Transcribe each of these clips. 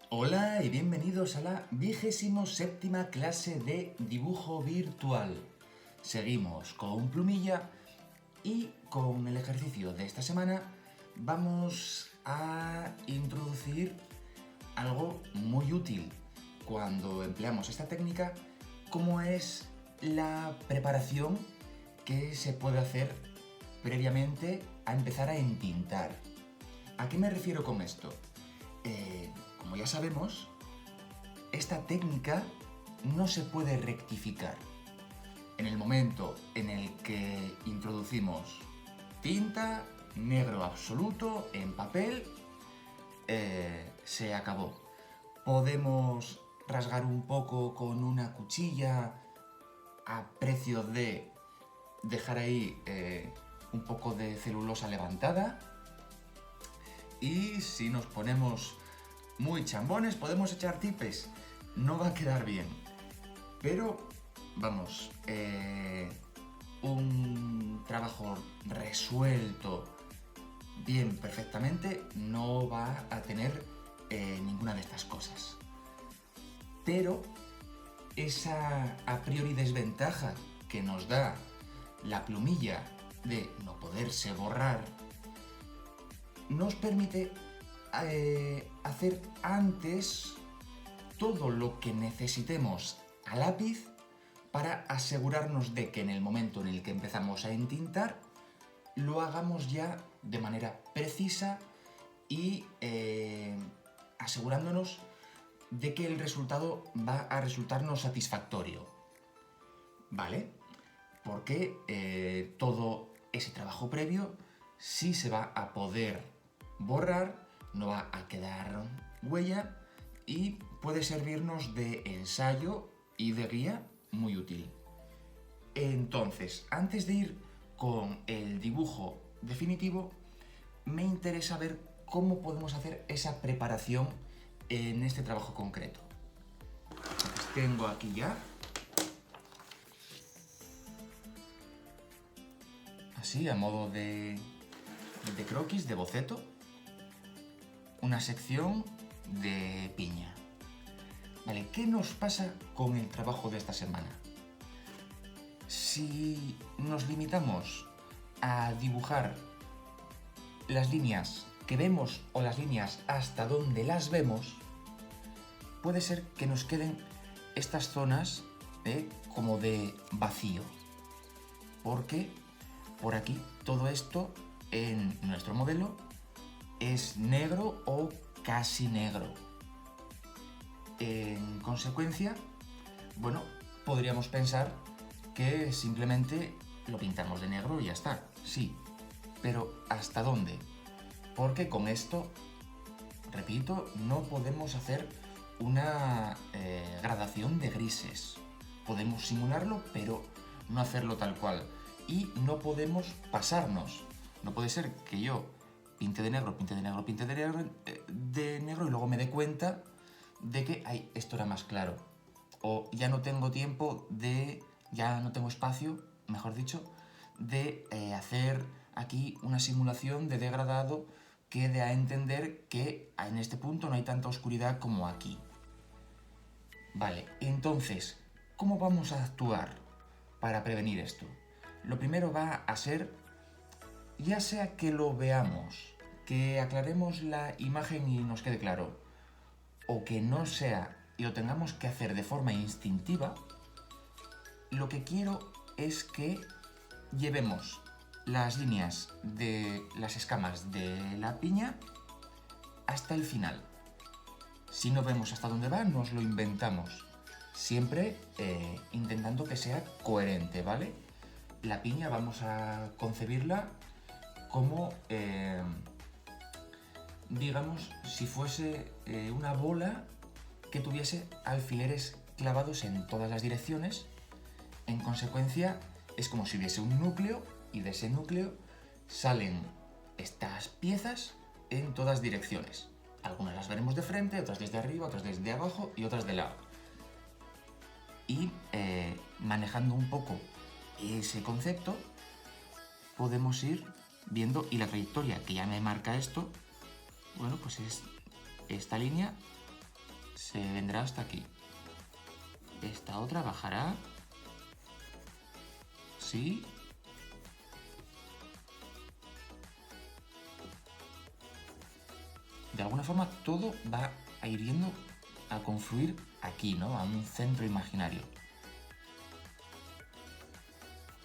Hola y bienvenidos a la 27ª clase de dibujo virtual. Seguimos con Plumilla y con el ejercicio de esta semana vamos a introducir algo muy útil cuando empleamos esta técnica, como es la preparación que se puede hacer previamente a empezar a entintar. ¿A qué me refiero con esto? Como ya sabemos, esta técnica no se puede rectificar. En el momento en el que introducimos tinta, negro absoluto en papel, se acabó. Podemos rasgar un poco con una cuchilla a precio de dejar ahí un poco de celulosa levantada, y si nos ponemos muy chambones podemos echar tipes. No va a quedar bien, pero vamos, un trabajo resuelto bien, perfectamente, no va a tener ninguna de estas cosas. Pero esa a priori desventaja que nos da la plumilla de no poderse borrar nos permite hacer antes todo lo que necesitemos a lápiz para asegurarnos de que en el momento en el que empezamos a entintar lo hagamos ya de manera precisa y asegurándonos de que el resultado va a resultarnos satisfactorio. ¿Vale? Porque todo ese trabajo previo sí se va a poder borrar, no va a quedar huella y puede servirnos de ensayo y de guía muy útil. Entonces, antes de ir con el dibujo definitivo, me interesa ver cómo podemos hacer esa preparación en este trabajo concreto. Entonces, tengo aquí ya, así a modo de croquis, de boceto, una sección de piña. Vale, ¿qué nos pasa con el trabajo de esta semana? Si nos limitamos a dibujar las líneas que vemos o las líneas hasta donde las vemos, puede ser que nos queden estas zonas como de vacío, porque por aquí todo esto en nuestro modelo es negro o casi negro. En consecuencia, bueno, podríamos pensar que simplemente lo pintamos de negro y ya está. Sí, pero ¿hasta dónde? Porque con esto, repito, no podemos hacer una gradación de grises. Podemos simularlo, pero no hacerlo tal cual. Y no podemos pasarnos. No puede ser que yo pinte de negro, pinte de negro, pinte de negro y luego me dé cuenta de que esto era más claro. O ya no tengo tiempo ya no tengo espacio, mejor dicho, de hacer aquí una simulación de degradado que dé a entender que en este punto no hay tanta oscuridad como aquí. Vale, entonces, ¿cómo vamos a actuar para prevenir esto? Lo primero va a ser, ya sea que lo veamos, que aclaremos la imagen y nos quede claro, o que no sea y lo tengamos que hacer de forma instintiva, lo que quiero es que llevemos las líneas de las escamas de la piña hasta el final. Si no vemos hasta dónde va, nos lo inventamos. Siempre intentando que sea coherente, ¿vale? La piña vamos a concebirla como, digamos, si fuese una bola que tuviese alfileres clavados en todas las direcciones. En consecuencia, es como si hubiese un núcleo y de ese núcleo salen estas piezas en todas direcciones. Algunas las veremos de frente, otras desde arriba, otras desde abajo y otras de lado. Y manejando un poco ese concepto, podemos ir viendo, y la trayectoria que ya me marca esto, bueno, pues es esta línea se vendrá hasta aquí. Esta otra bajará. Sí. De alguna forma todo va a ir yendo a confluir aquí, ¿no? A un centro imaginario.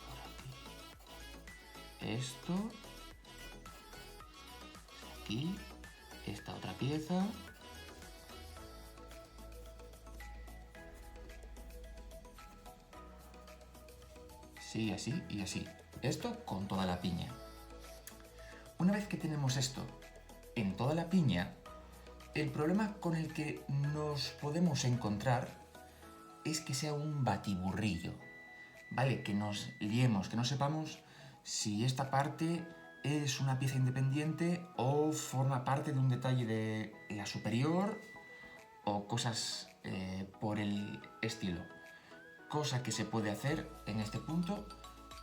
Por aquí. Esto. Aquí. Esta otra pieza. Sí, así y así. Esto con toda la piña. Una vez que tenemos esto en toda la piña, el problema con el que nos podemos encontrar es que sea un batiburrillo, ¿vale? Que nos liemos, que no sepamos si esta parte es una pieza independiente o forma parte de un detalle de la superior o cosas por el estilo. Cosa que se puede hacer en este punto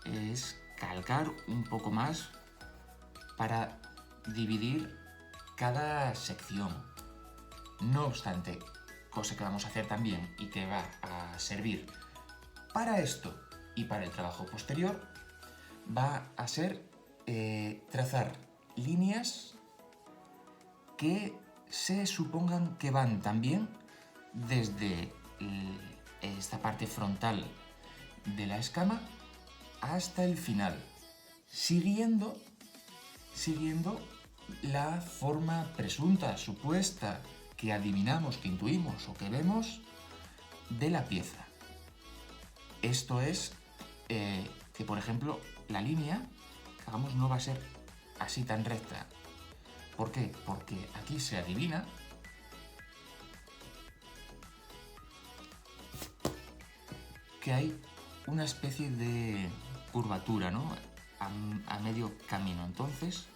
es calcar un poco más para dividir cada sección. No obstante, cosa que vamos a hacer también y que va a servir para esto y para el trabajo posterior, va a ser trazar líneas que se supongan que van también desde esta parte frontal de la escama hasta el final, siguiendo la forma presunta, supuesta, que adivinamos, que intuimos o que vemos de la pieza. Esto es que, por ejemplo, la línea que hagamos no va a ser así tan recta. ¿Por qué? Porque aquí se adivina que hay una especie de curvatura, ¿no? A medio camino. Entonces,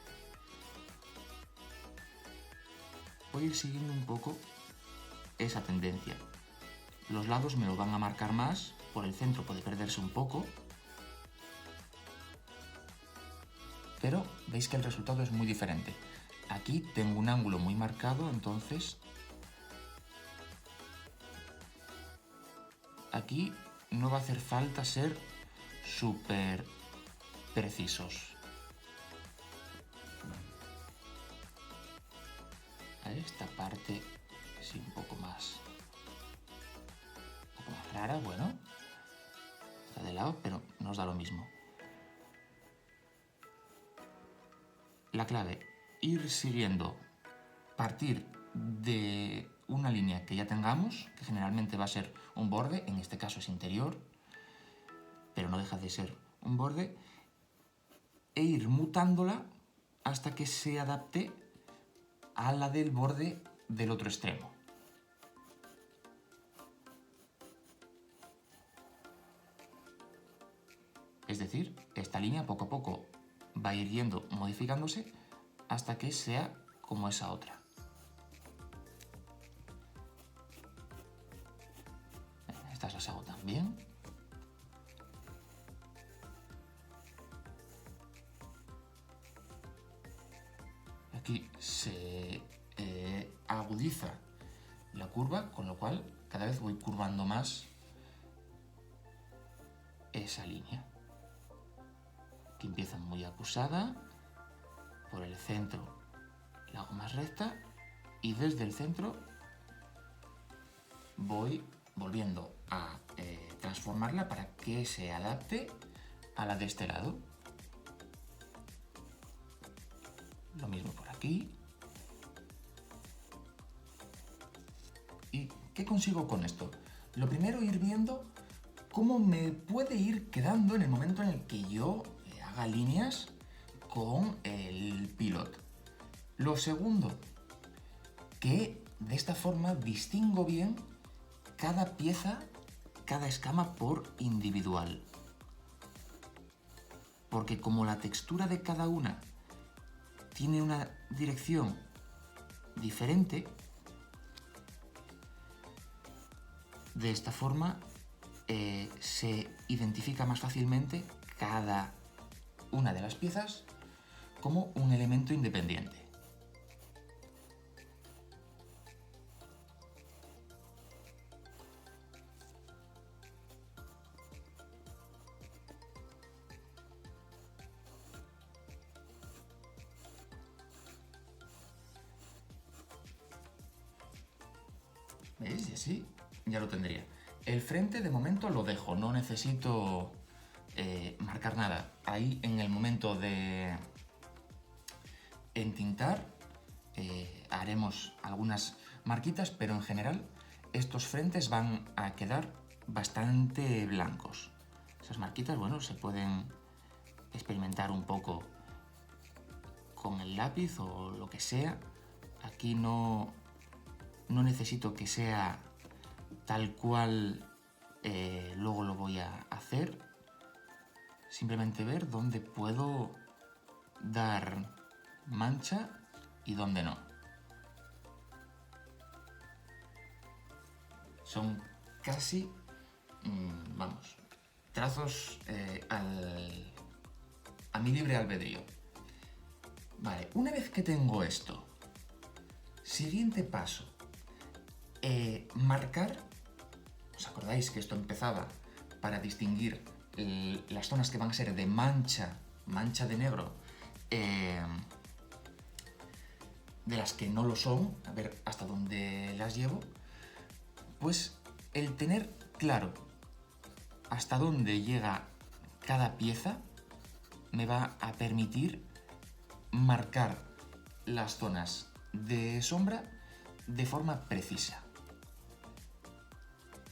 voy a ir siguiendo un poco esa tendencia. Los lados me lo van a marcar más, por el centro puede perderse un poco, pero veis que el resultado es muy diferente. Aquí tengo un ángulo muy marcado, entonces aquí no va a hacer falta ser súper precisos. Esta parte sí un poco más rara, bueno, está de lado, pero nos da lo mismo. La clave, ir siguiendo, partir de una línea que ya tengamos, que generalmente va a ser un borde, en este caso es interior, pero no deja de ser un borde, e ir mutándola hasta que se adapte a la del borde del otro extremo. Es decir, esta línea poco a poco va a ir yendo modificándose hasta que sea como esa otra. Estas las hago también. Aquí se agudiza la curva, con lo cual cada vez voy curvando más esa línea, que empieza muy acusada, por el centro la hago más recta y desde el centro voy volviendo a transformarla para que se adapte a la de este lado. Lo mismo por aquí. ¿Y qué consigo con esto? Lo primero, ir viendo cómo me puede ir quedando en el momento en el que yo haga líneas con el pilot. Lo segundo, que de esta forma distingo bien cada pieza, cada escama por individual. Porque como la textura de cada una tiene una dirección diferente, de esta forma se identifica más fácilmente cada una de las piezas como un elemento independiente. ¿Veis? Y así ya lo tendría. El frente de momento lo dejo, no necesito marcar nada. Ahí en el momento de entintar haremos algunas marquitas, pero en general estos frentes van a quedar bastante blancos. Esas marquitas, bueno, se pueden experimentar un poco con el lápiz o lo que sea. Aquí no necesito que sea tal cual luego lo voy a hacer. Simplemente ver dónde puedo dar mancha y dónde no. Son casi, vamos, trazos a mi libre albedrío. Vale, una vez que tengo esto, siguiente paso, marcar. ¿Os acordáis que esto empezaba para distinguir las zonas que van a ser de mancha de negro, de las que no lo son? A ver hasta dónde las llevo. Pues el tener claro hasta dónde llega cada pieza me va a permitir marcar las zonas de sombra de forma precisa.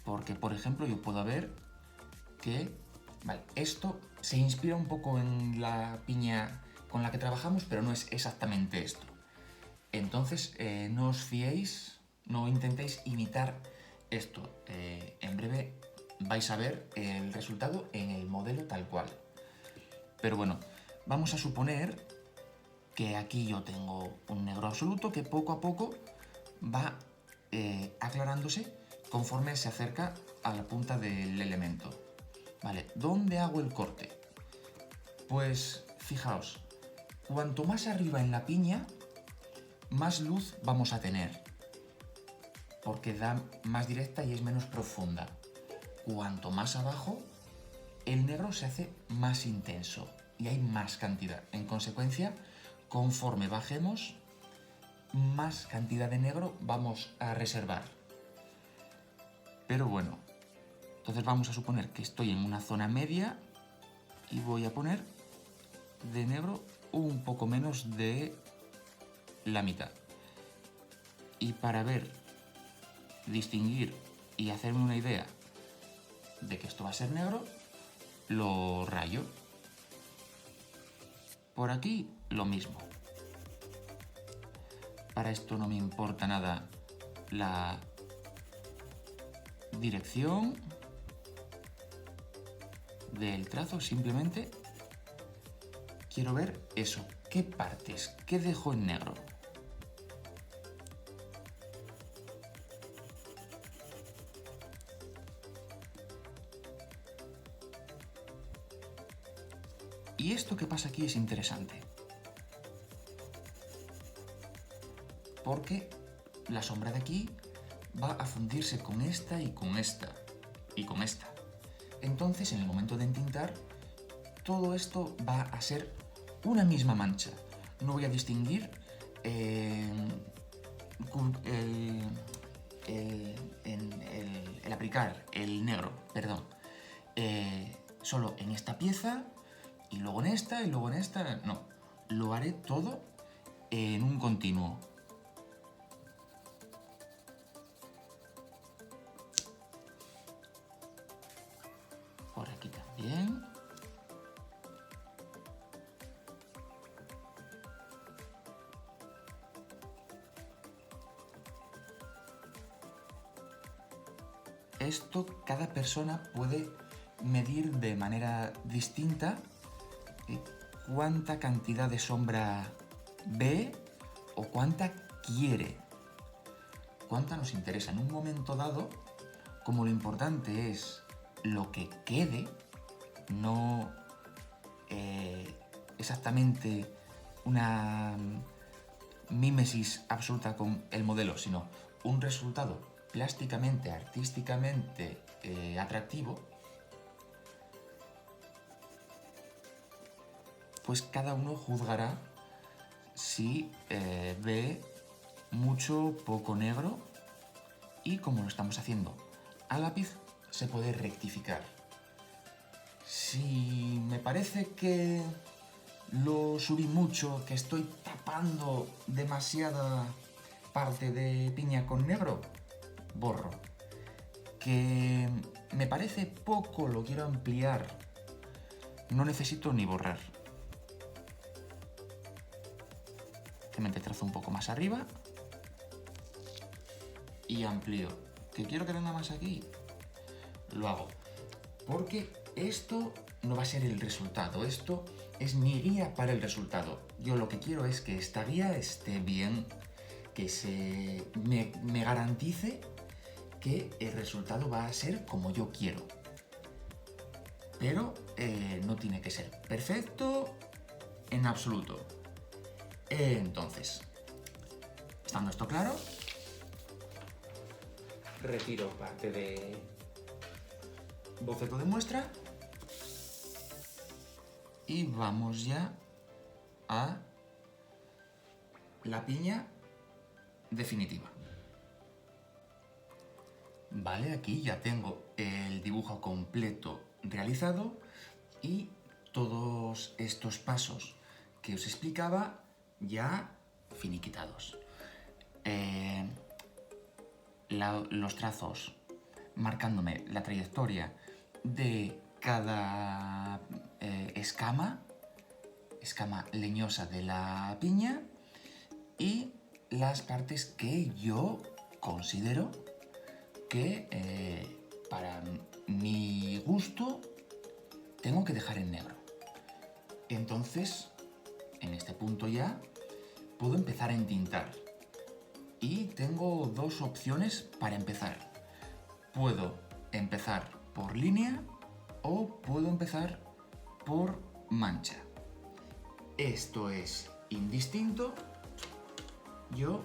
Porque, por ejemplo, yo puedo ver que, vale, esto se inspira un poco en la piña con la que trabajamos, pero no es exactamente esto. Entonces, no os fiéis, no intentéis imitar esto. En breve vais a ver el resultado en el modelo tal cual. Pero bueno, vamos a suponer que aquí yo tengo un negro absoluto que poco a poco va aclarándose conforme se acerca a la punta del elemento. Vale, ¿dónde hago el corte? Pues fijaos, cuanto más arriba en la piña, más luz vamos a tener, porque da más directa y es menos profunda. Cuanto más abajo, el negro se hace más intenso y hay más cantidad. En consecuencia, conforme bajemos, más cantidad de negro vamos a reservar. Pero bueno, entonces vamos a suponer que estoy en una zona media y voy a poner de negro un poco menos de la mitad. Y para ver, distinguir y hacerme una idea de que esto va a ser negro, lo rayo. Por aquí lo mismo. Para esto no me importa nada la dirección del trazo, simplemente quiero ver eso, qué partes, qué dejo en negro. Y esto que pasa aquí es interesante, porque la sombra de aquí va a fundirse con esta y con esta y con esta. Entonces, en el momento de entintar, todo esto va a ser una misma mancha. No voy a distinguir el aplicar el negro, perdón, solo en esta pieza y luego en esta y luego en esta. No, lo haré todo en un continuo. Por aquí también. Esto cada persona puede medir de manera distinta cuánta cantidad de sombra ve o cuánta quiere. Cuánta nos interesa en un momento dado, como lo importante es lo que quede, no exactamente una mímesis absoluta con el modelo, sino un resultado plásticamente, artísticamente atractivo, pues cada uno juzgará si ve mucho, poco negro Y como lo estamos haciendo a lápiz, se puede rectificar. Si me parece que lo subí mucho, que estoy tapando demasiada parte de piña con negro, borro. Que me parece poco, lo quiero ampliar, no necesito ni borrar. Simplemente trazo un poco más arriba y amplío. ¿Que quiero que venga más aquí? Lo hago. Porque esto no va a ser el resultado, esto es mi guía para el resultado. Yo lo que quiero es que esta guía esté bien, que me garantice que el resultado va a ser como yo quiero. Pero no tiene que ser perfecto en absoluto. Entonces, estando esto claro, retiro parte de boceto de muestra y vamos ya a la piña definitiva. Vale, aquí ya tengo el dibujo completo realizado y todos estos pasos que os explicaba ya finiquitados. Los trazos marcándome la trayectoria de cada escama leñosa de la piña y las partes que yo considero que para mi gusto tengo que dejar en negro. Entonces, en este punto ya puedo empezar a entintar. Y tengo dos opciones para empezar. Puedo empezar por línea o puedo empezar por mancha. Esto es indistinto. Yo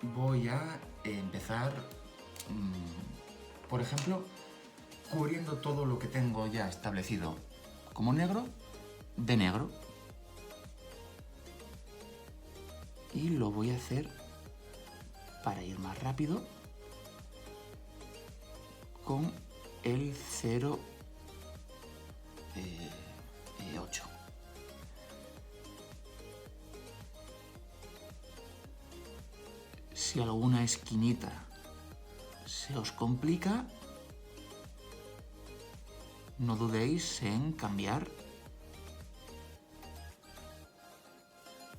voy a empezar, por ejemplo, cubriendo todo lo que tengo ya establecido como negro, de negro. Y lo voy a hacer, para ir más rápido, con el 0,8. Si alguna esquinita se os complica, no dudéis en cambiar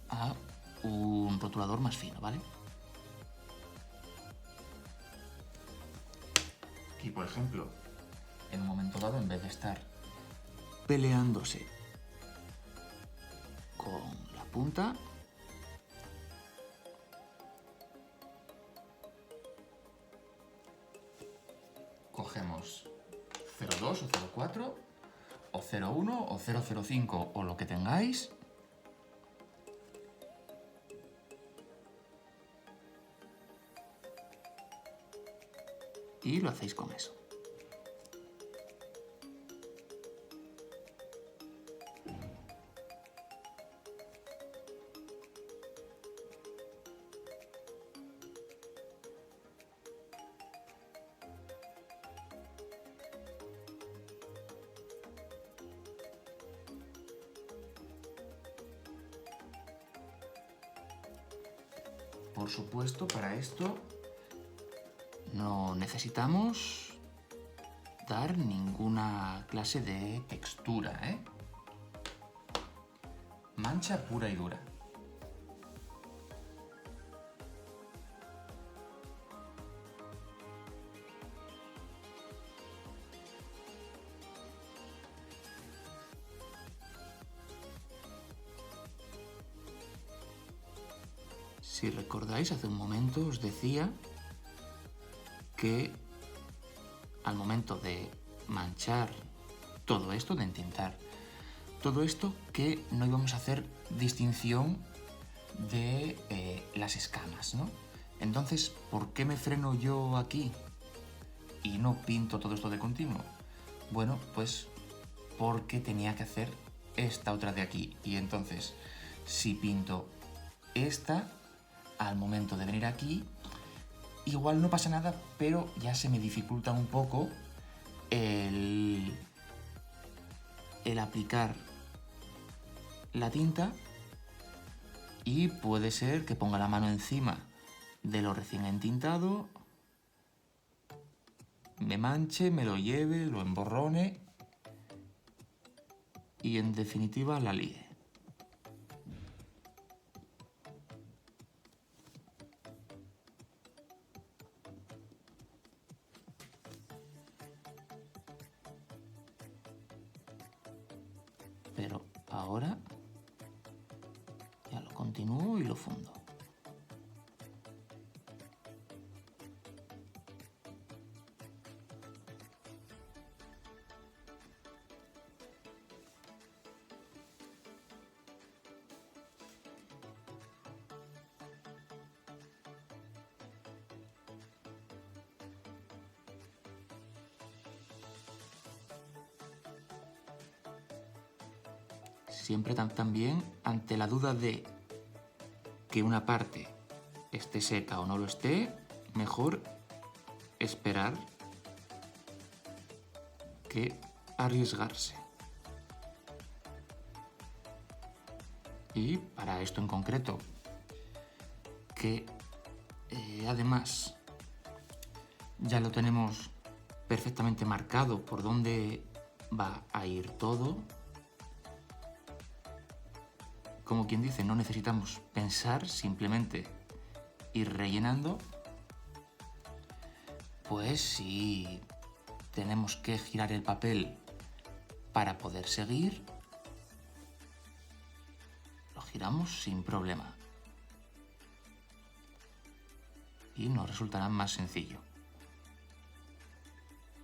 a un rotulador más fino, ¿vale? Aquí, por ejemplo, en un momento dado, en vez de estar peleándose con la punta, cogemos 0,2 o 0,4 o 0,1 o 0,05 o lo que tengáis. Y lo hacéis con eso. Por supuesto, para esto no necesitamos dar ninguna clase de textura, ¿eh? Mancha pura y dura. Si recordáis, hace un momento os decía que al momento de manchar todo esto, de entintar todo esto, que no íbamos a hacer distinción de las escamas, ¿no? Entonces, ¿por qué me freno yo aquí y no pinto todo esto de continuo? Bueno, pues porque tenía que hacer esta otra de aquí. Y entonces, si pinto esta, al momento de venir aquí, igual no pasa nada, pero ya se me dificulta un poco el aplicar la tinta y puede ser que ponga la mano encima de lo recién entintado, me manche, me lo lleve, lo emborrone y en definitiva la líe. Pero ahora ya lo continúo y lo fundo. Siempre también ante la duda de que una parte esté seca o no lo esté, mejor esperar que arriesgarse. Y para esto en concreto, que además ya lo tenemos perfectamente marcado por dónde va a ir todo, como quien dice, no necesitamos pensar, simplemente ir rellenando. Pues si tenemos que girar el papel para poder seguir, lo giramos sin problema. Y nos resultará más sencillo.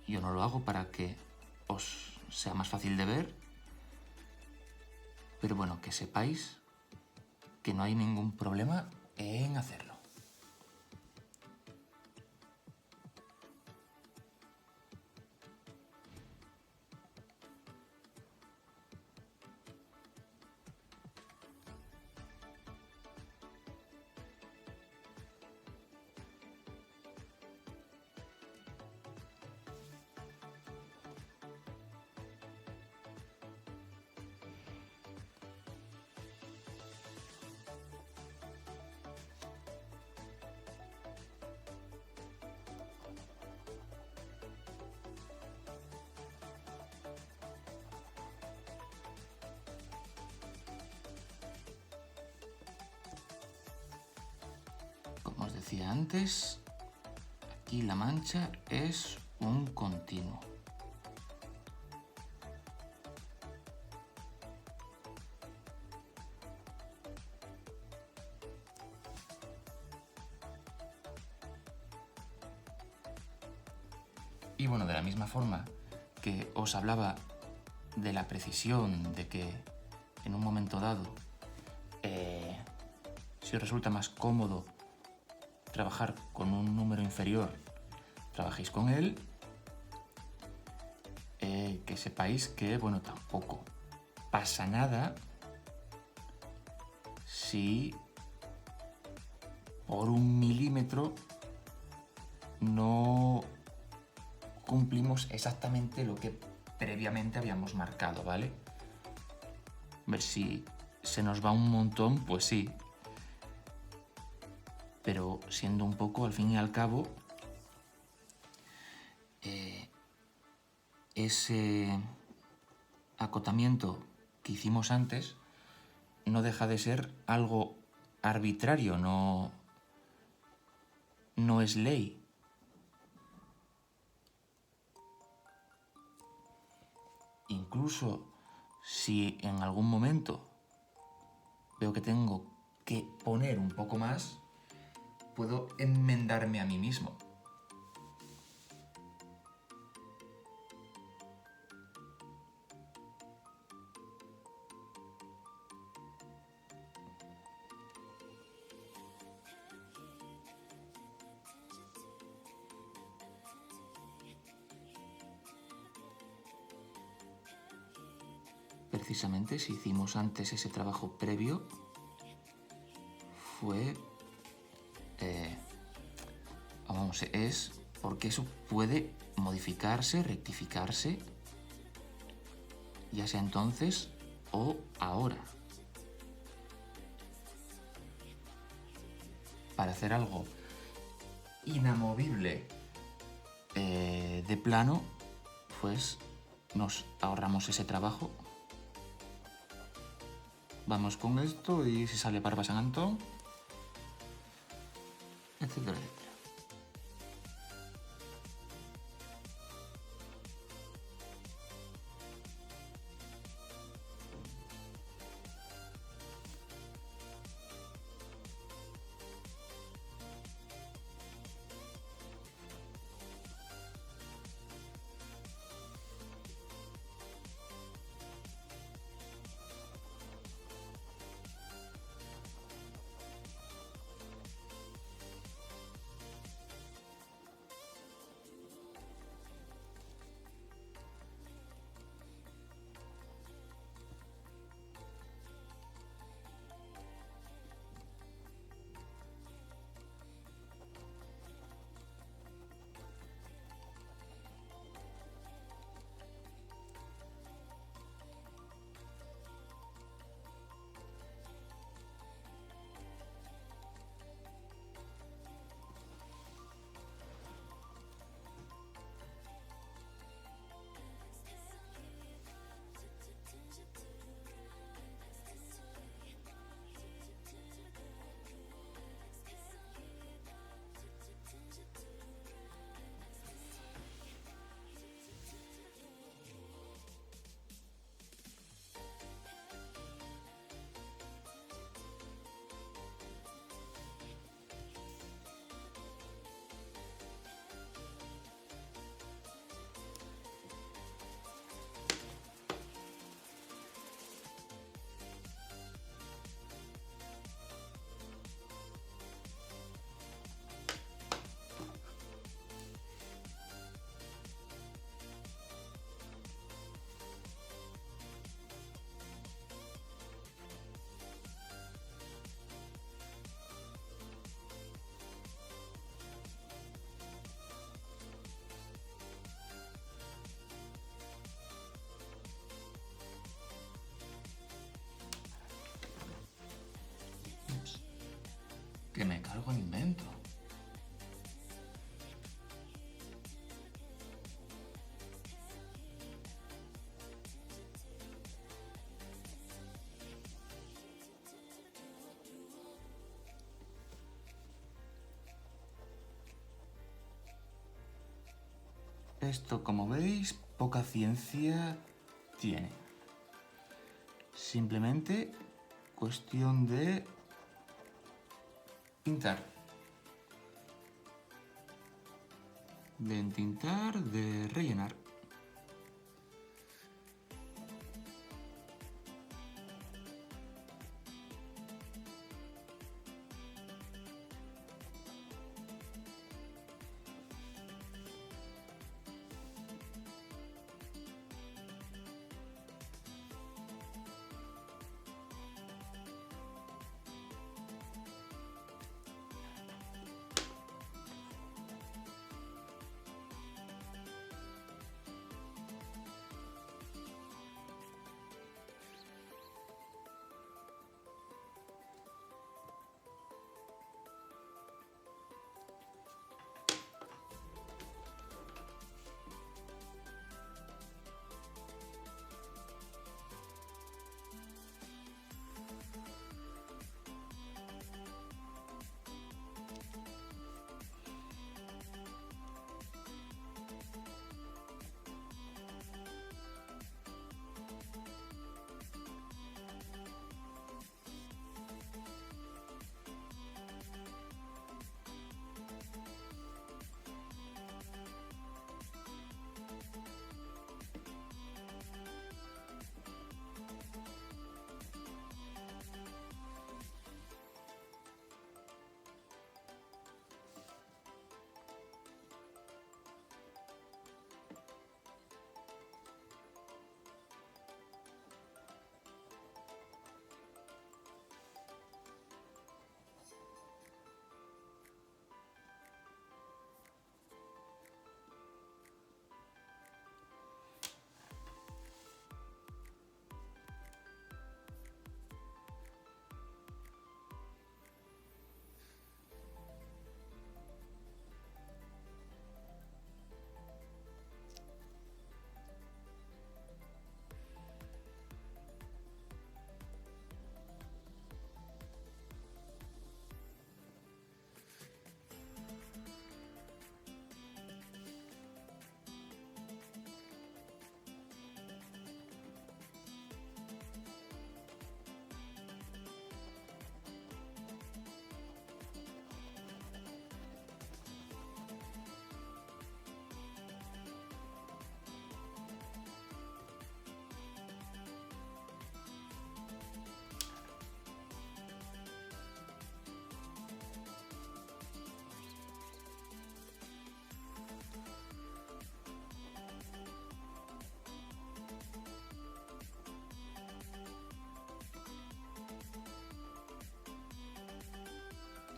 Yo no lo hago para que os sea más fácil de ver, pero bueno, que sepáis que no hay ningún problema en hacerlo. Como os decía antes, aquí la mancha es un continuo. Y bueno, de la misma forma que os hablaba de la precisión, de que en un momento dado, si os resulta más cómodo trabajar con un número inferior, trabajéis con él, que sepáis que, bueno, tampoco pasa nada si por 1 milímetro no cumplimos exactamente lo que previamente habíamos marcado, ¿vale? Ver si se nos va un montón, pues sí. Pero siendo un poco, al fin y al cabo, ese acotamiento que hicimos antes no deja de ser algo arbitrario, no es ley. Incluso si en algún momento veo que tengo que poner un poco más, puedo enmendarme a mí mismo. Precisamente si hicimos antes ese trabajo previo, fue vamos, es porque eso puede modificarse, rectificarse, ya sea entonces o ahora. Para hacer algo inamovible de plano, pues nos ahorramos ese trabajo. Vamos con esto y si sale Barba San Antón, etcétera, etcétera. Que me cargo el invento. Esto, como veis, poca ciencia tiene. Simplemente cuestión de pintar. De entintar, de rellenar.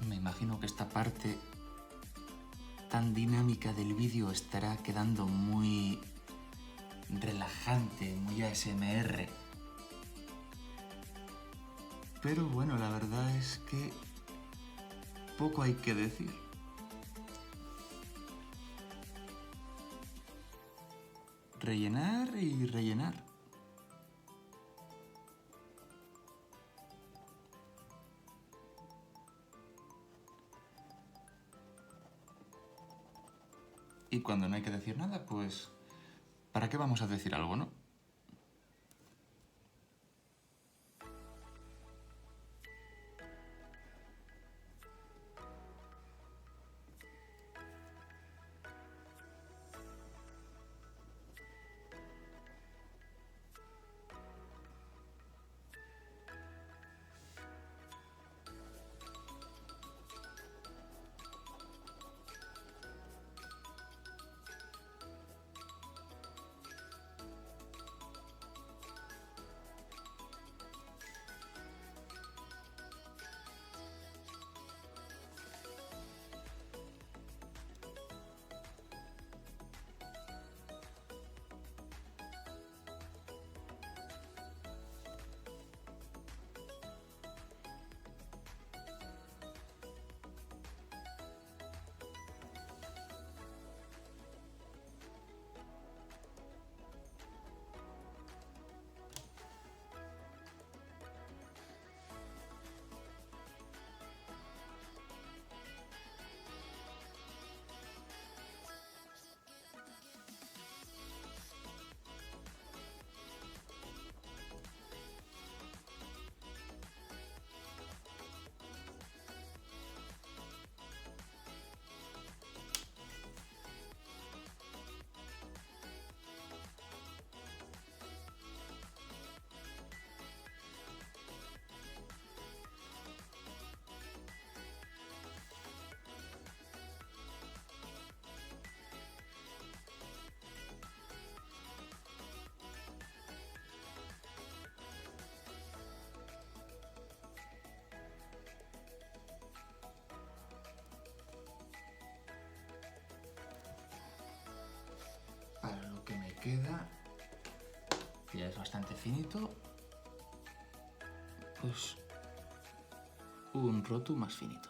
Me imagino que esta parte tan dinámica del vídeo estará quedando muy relajante, muy ASMR. Pero bueno, la verdad es que poco hay que decir. Rellenar y rellenar. Y cuando no hay que decir nada, pues ¿para qué vamos a decir algo, no? Para lo que me queda, que ya es bastante finito, pues un rotu más finito.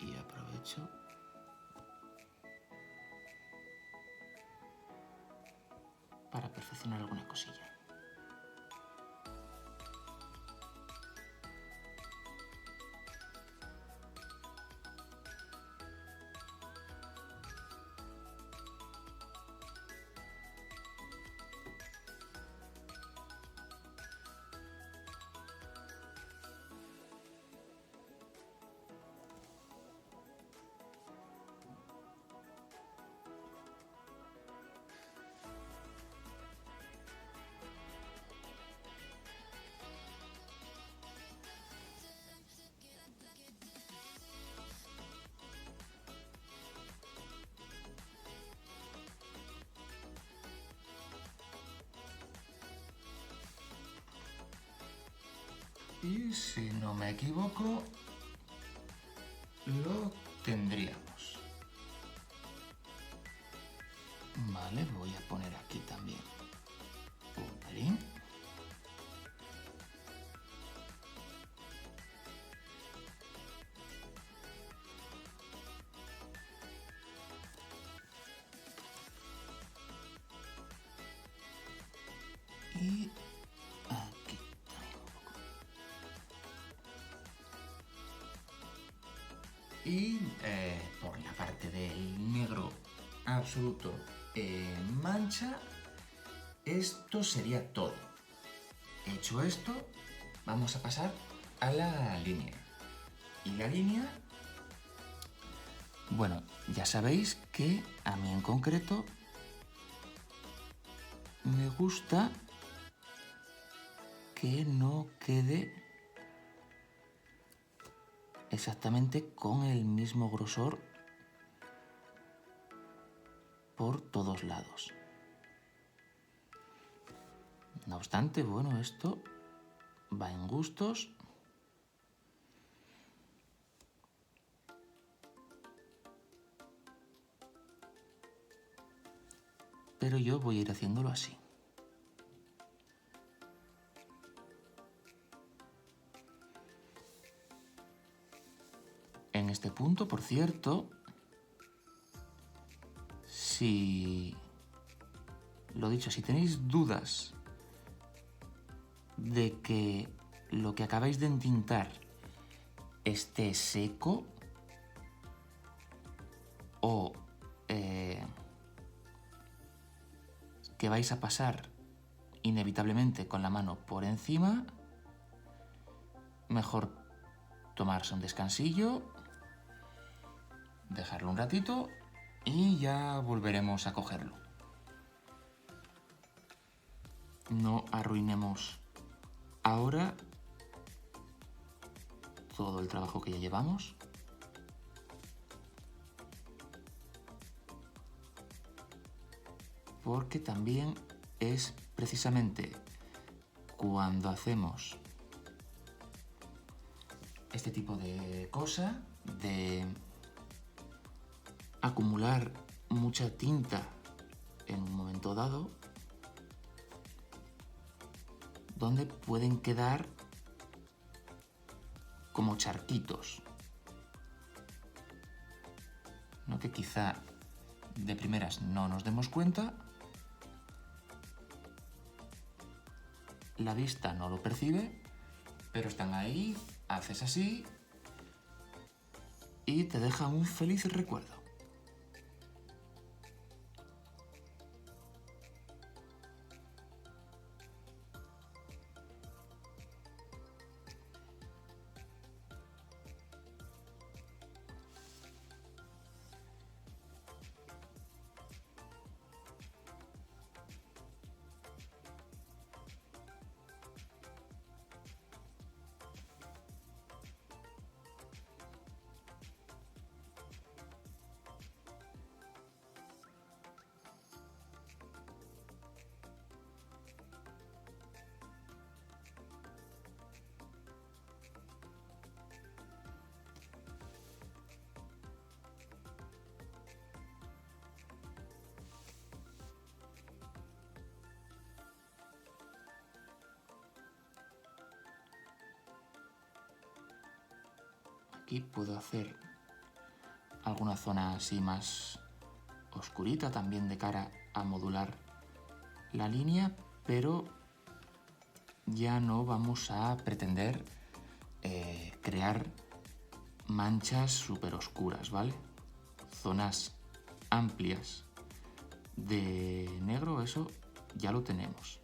Y aprovecho para perfeccionar alguna cosilla. Y si no me equivoco, lo tendríamos. Vale, voy a poner aquí también un pelín. Y aquí también un poco. Y por la parte del negro absoluto mancha, esto sería todo. Hecho esto, vamos a pasar a la línea. Y la línea, bueno, ya sabéis que a mí en concreto me gusta que no quede exactamente con el mismo grosor por todos lados. No obstante, bueno, esto va en gustos. Pero yo voy a ir haciéndolo así. En este punto, por cierto, si... Lo dicho, si tenéis dudas de que lo que acabáis de entintar esté seco o que vais a pasar inevitablemente con la mano por encima, mejor tomarse un descansillo, dejarlo un ratito y ya volveremos a cogerlo. No arruinemos ahora todo el trabajo que ya llevamos. Porque también es precisamente cuando hacemos este tipo de cosa, de acumular mucha tinta en un momento dado, donde pueden quedar como charquitos, ¿no? Que quizá de primeras no nos demos cuenta, la vista no lo percibe, pero están ahí, haces así y te deja un feliz recuerdo. Aquí puedo hacer alguna zona así más oscurita también de cara a modular la línea, pero ya no vamos a pretender crear manchas súper oscuras, ¿vale? Zonas amplias de negro, eso ya lo tenemos.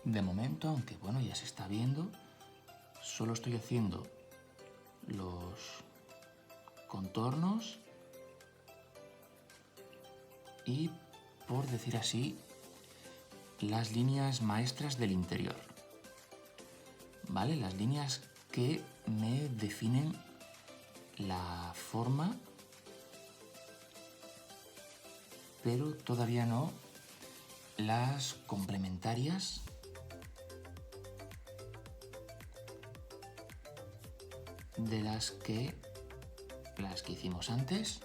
De momento, aunque bueno, ya se está viendo, solo estoy haciendo los contornos y, por decir así, las líneas maestras del interior, ¿vale? Las líneas que me definen la forma pero todavía no las complementarias de las que hicimos antes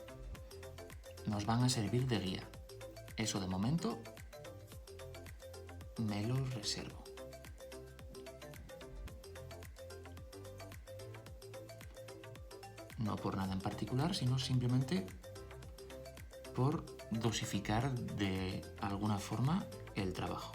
nos van a servir de guía. Eso de momento me lo reservo. No por nada en particular, sino simplemente por dosificar de alguna forma el trabajo.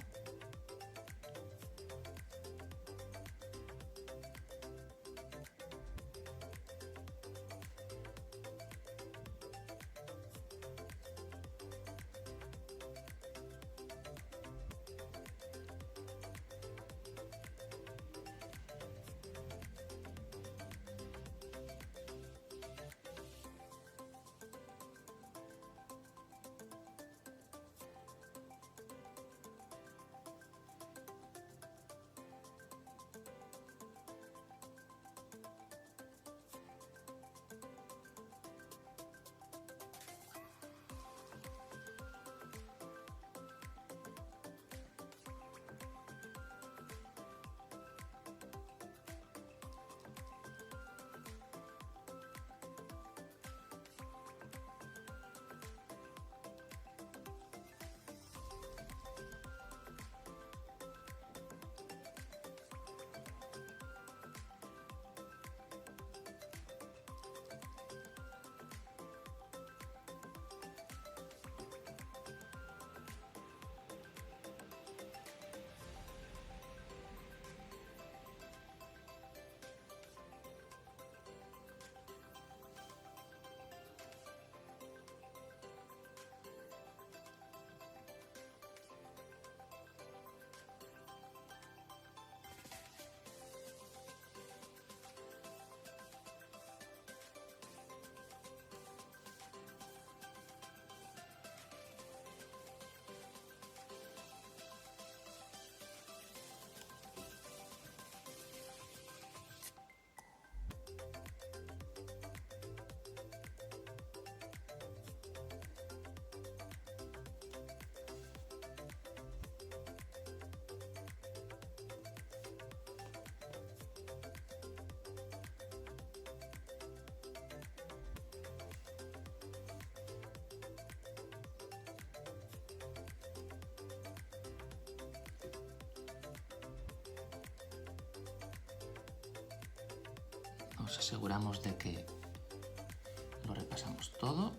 Nos aseguramos de que lo repasamos todo.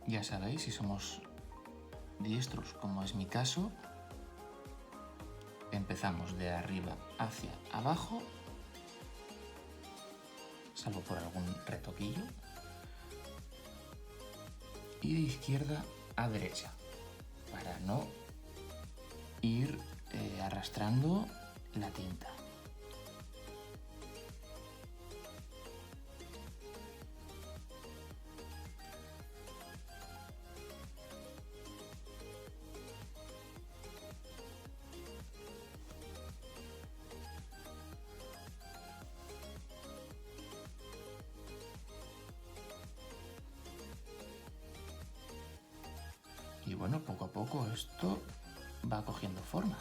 Ya sabéis, si somos diestros, como es mi caso, empezamos de arriba hacia abajo, salvo por algún retoquillo, y de izquierda a derecha, para no ir arrastrando la tinta. bueno, poco a poco esto va cogiendo forma.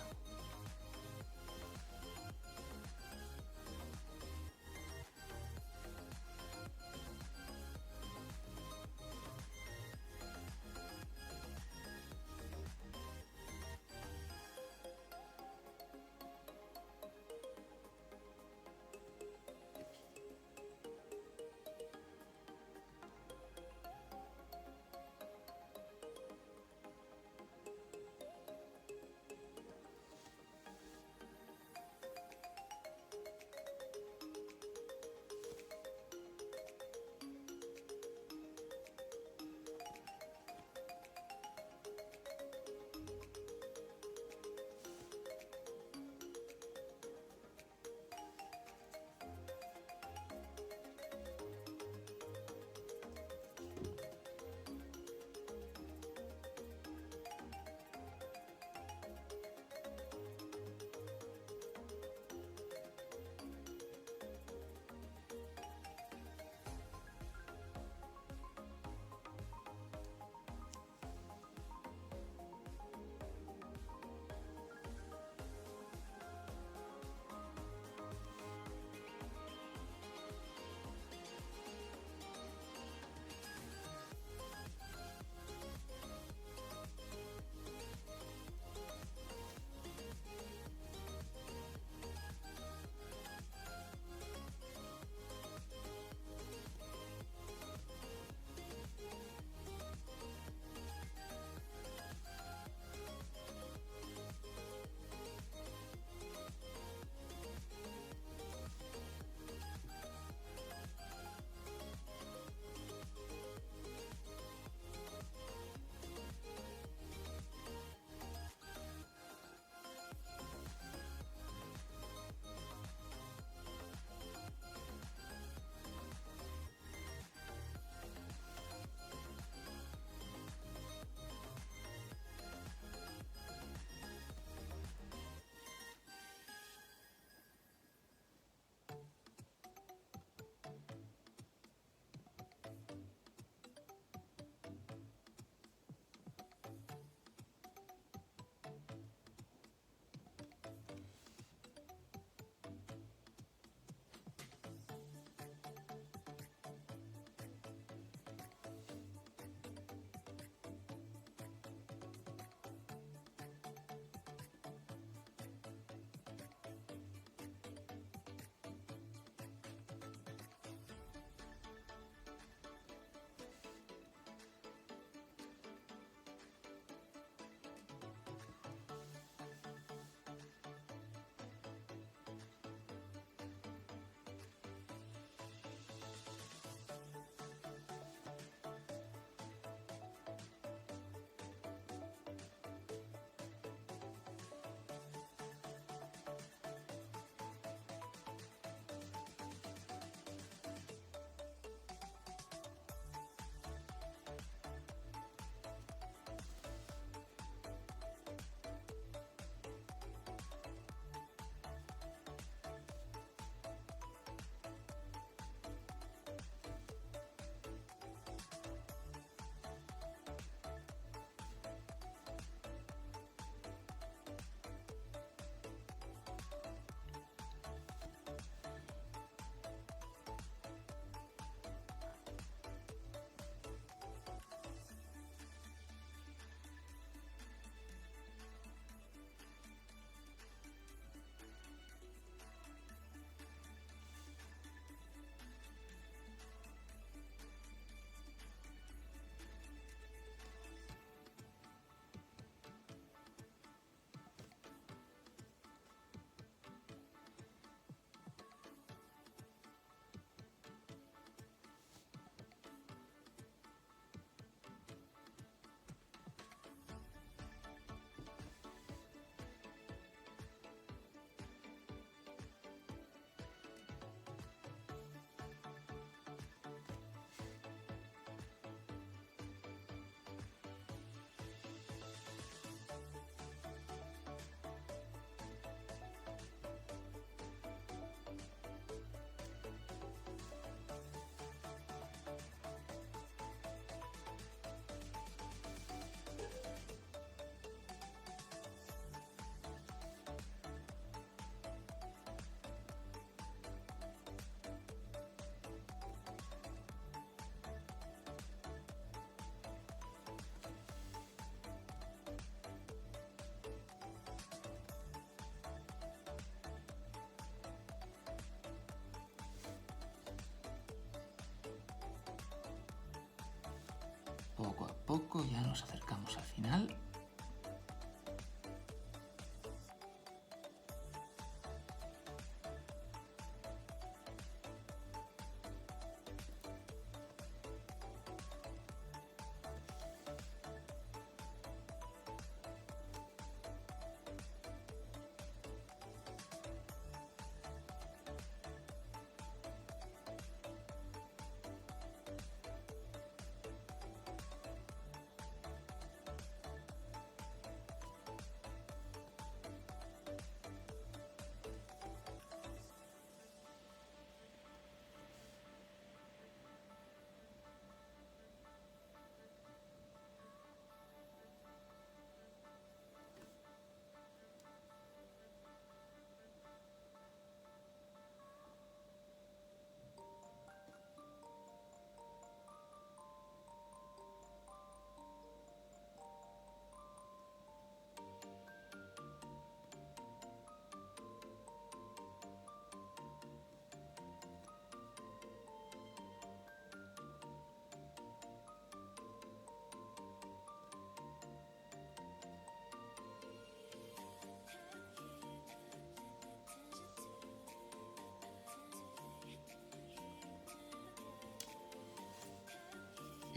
poco ya nos acercamos al final.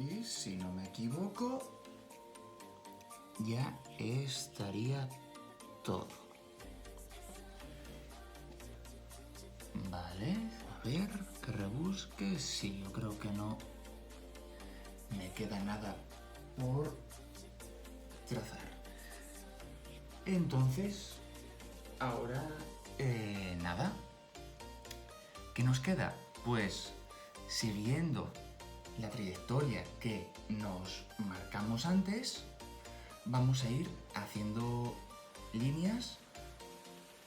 Y si no me equivoco, Ya estaría todo. Vale, a ver, que rebusque. Sí, yo creo que no me queda nada por trazar. entonces, ahora, nada. ¿Qué nos queda? Pues siguiendo la trayectoria que nos marcamos antes, vamos a ir haciendo líneas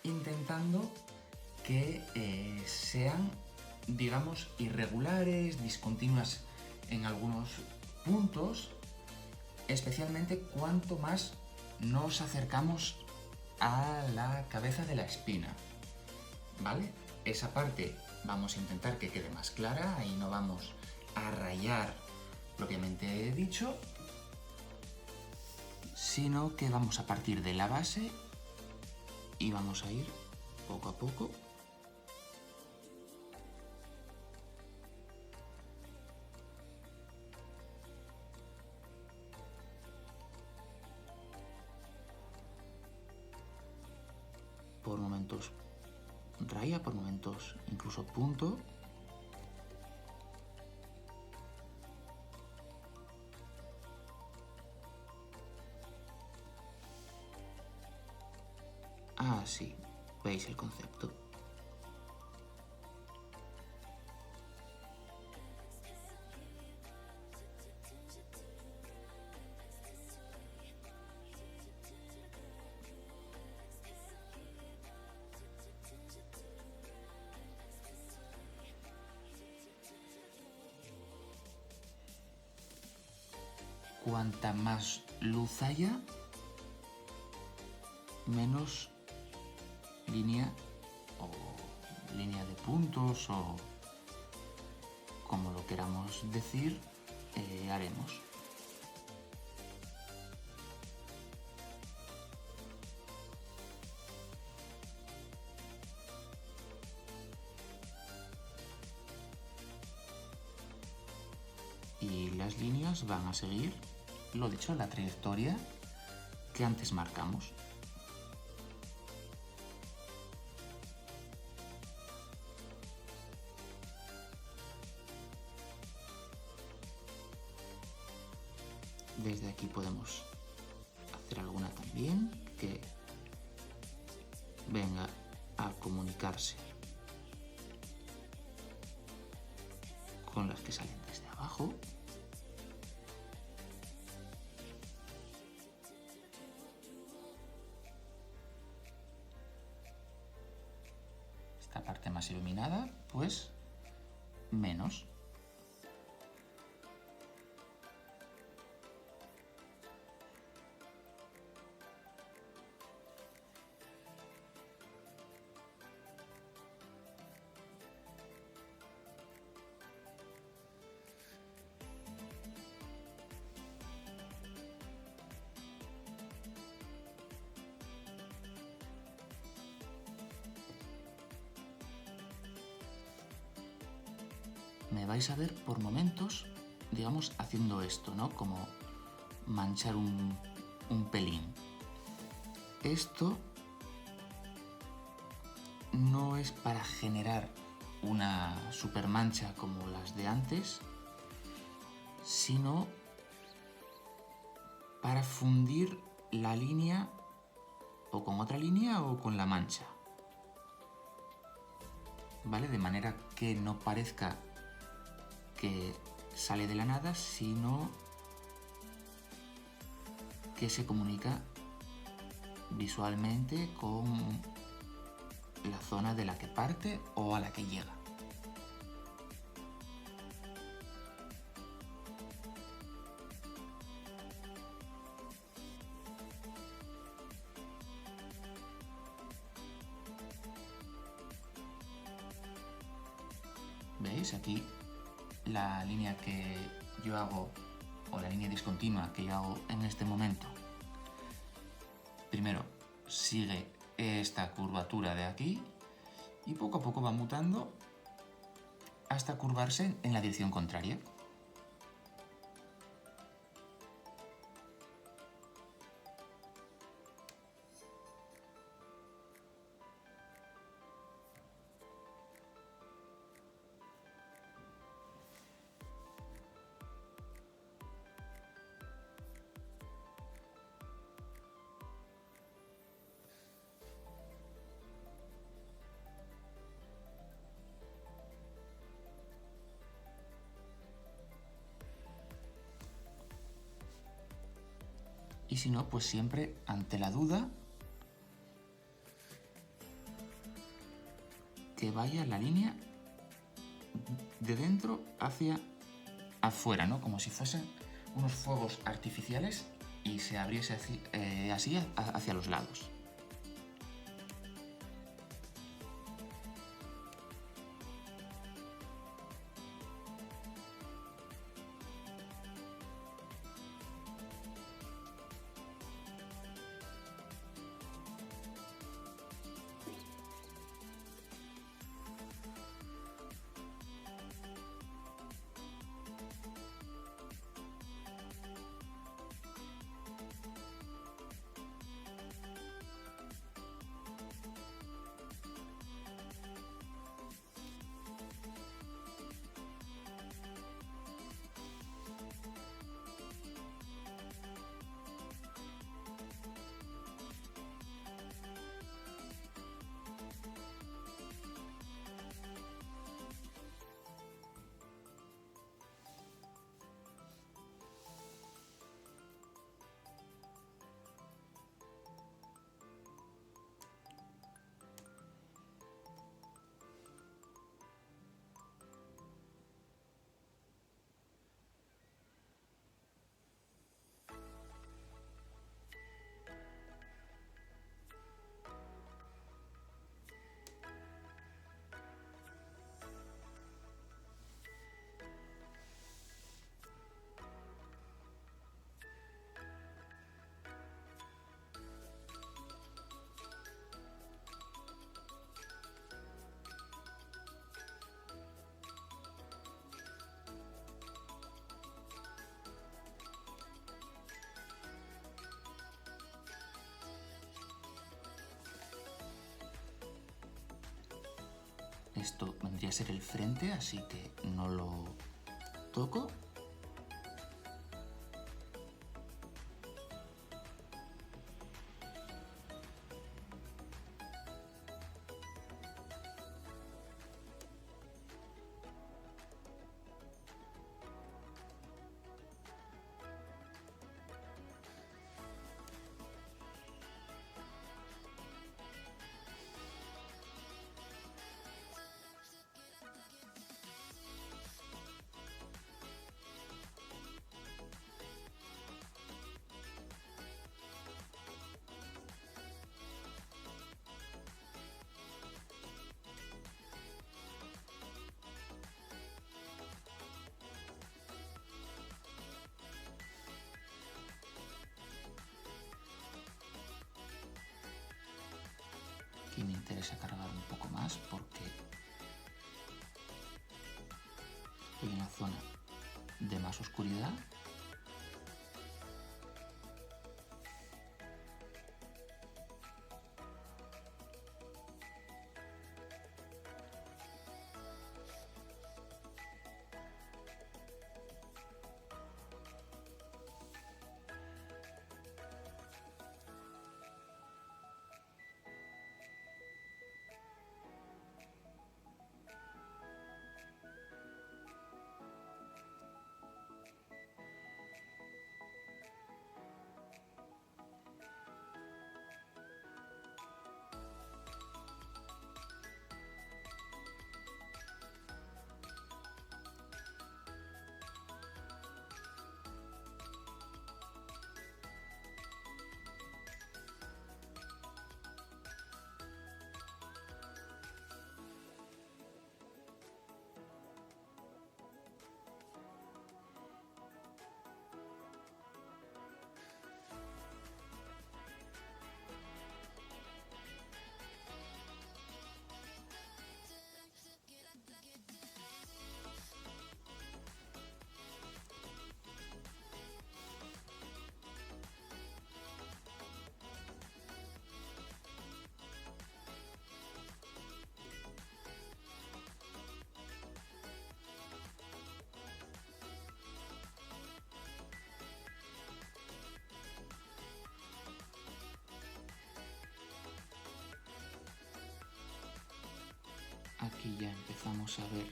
intentando que sean, digamos, irregulares, discontinuas en algunos puntos, especialmente cuanto más nos acercamos a la cabeza de la espina, ¿vale? Esa parte vamos a intentar que quede más clara, ahí no vamos a rayar propiamente dicho, Sino que vamos a partir de la base y vamos a ir poco a poco por momentos raya, por momentos incluso punto. Ah, sí, veis el concepto. Cuanta más luz haya, menos línea o línea de puntos o como lo queramos decir, haremos. Y las líneas van a seguir, lo dicho, la trayectoria que antes marcamos. Desde aquí podemos hacer alguna también que venga a comunicarse con las que salen desde abajo. Esta parte más iluminada, pues menos. vais a ver por momentos, digamos, haciendo esto, ¿no? Como manchar un pelín. Esto no es para generar una super mancha como las de antes, sino para fundir la línea o con otra línea o con la mancha, ¿vale? De manera que no parezca que sale de la nada, sino que se comunica visualmente con la zona de la que parte o a la que llega. ¿Veis? Aquí la línea que yo hago, o la línea discontinua que yo hago en este momento, primero sigue esta curvatura de aquí y poco a poco va mutando hasta curvarse en la dirección contraria. Y si no, pues siempre ante la duda, que vaya la línea de dentro hacia afuera, ¿no? Como si fuesen unos fuegos artificiales y se abriese así hacia los lados. Esto vendría a ser el frente, así que no lo toco. Aquí me interesa cargar un poco más porque en la zona de más oscuridad. Aquí ya empezamos a ver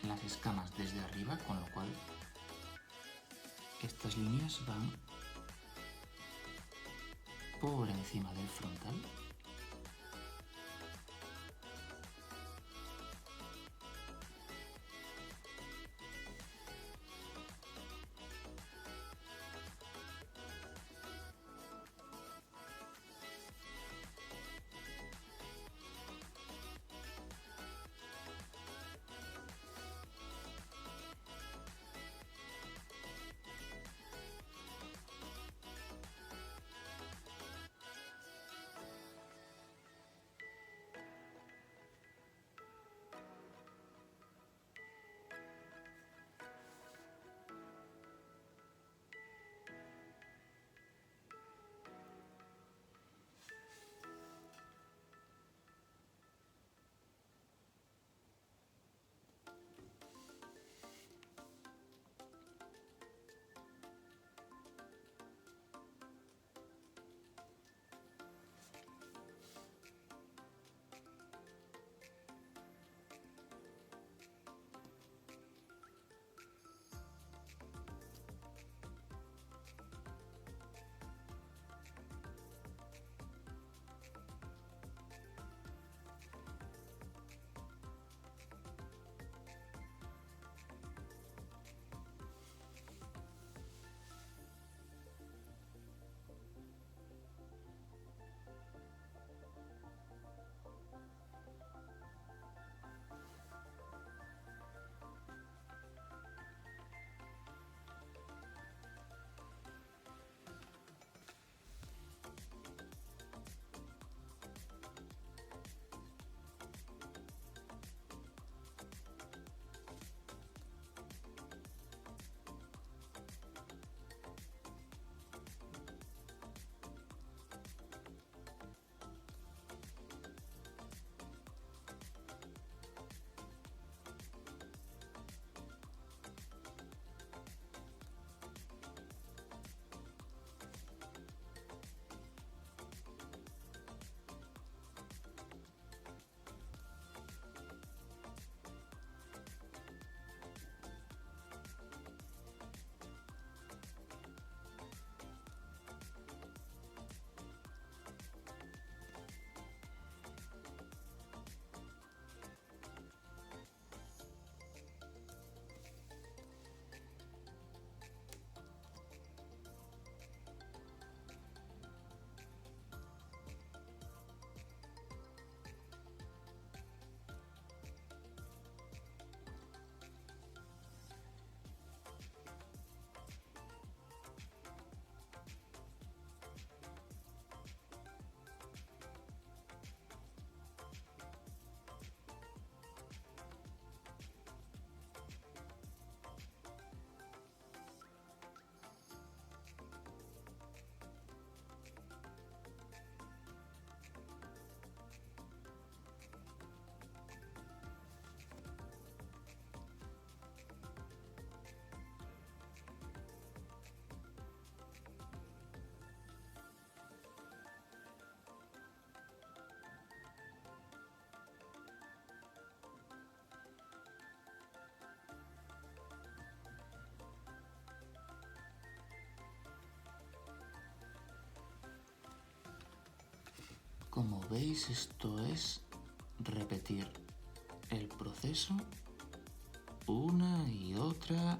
las escamas desde arriba, con lo cual estas líneas van por encima del frontal. como veis, esto es repetir el proceso una y otra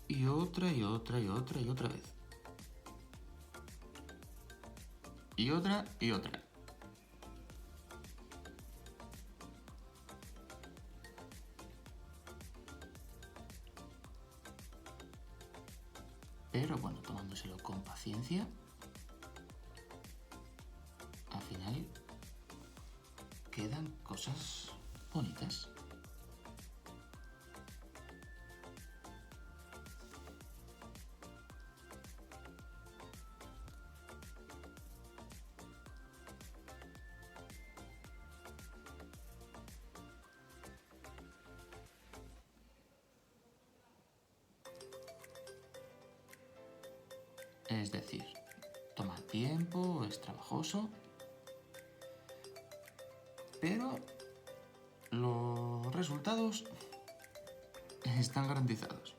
y otra y otra y otra y otra vez. Y otra y otra. Pero bueno, tomándoselo con paciencia, al final quedan cosas bonitas. Es decir, toma tiempo, es trabajoso, pero los resultados están garantizados.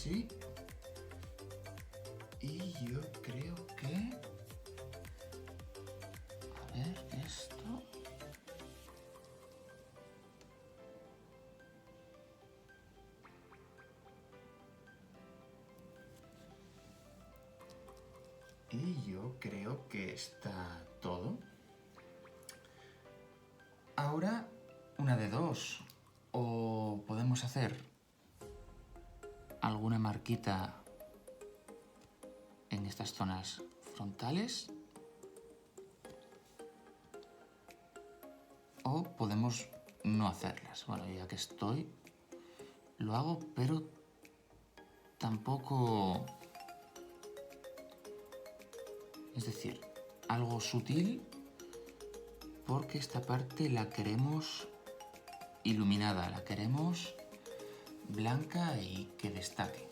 así. Y yo creo que... A ver, esto... Y yo creo que está todo. Ahora, una de dos. O podemos hacer alguna marquita en estas zonas frontales. O podemos no hacerlas. Bueno, ya que estoy, lo hago, pero tampoco... Es decir, algo sutil, porque esta parte la queremos iluminada, la queremos blanca y que destaque.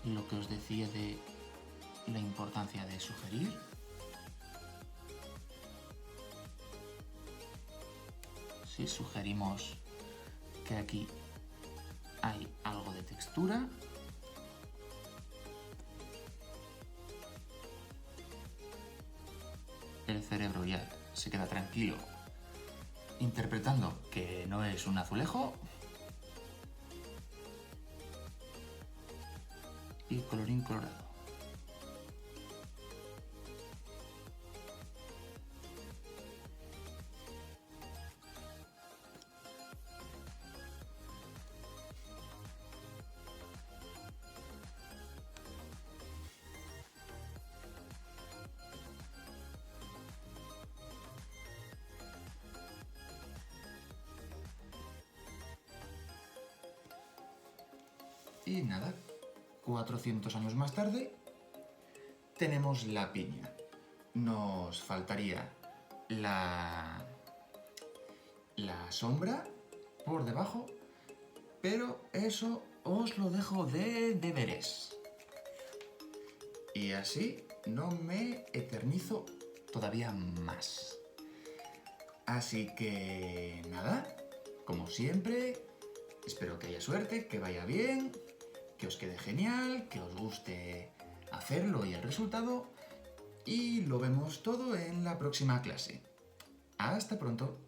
Lo que os decía de la importancia de sugerir. Si sugerimos que aquí hay algo de textura, el cerebro ya se queda tranquilo interpretando que no es un azulejo. Y colorín colorado. Y nada, 400 años más tarde, tenemos la piña. Nos faltaría la sombra por debajo, pero eso os lo dejo de deberes. Y así no me eternizo todavía más. Así que nada, como siempre, espero que haya suerte, que vaya bien, que os quede genial, que os guste hacerlo y el resultado, y lo vemos todo en la próxima clase. Hasta pronto.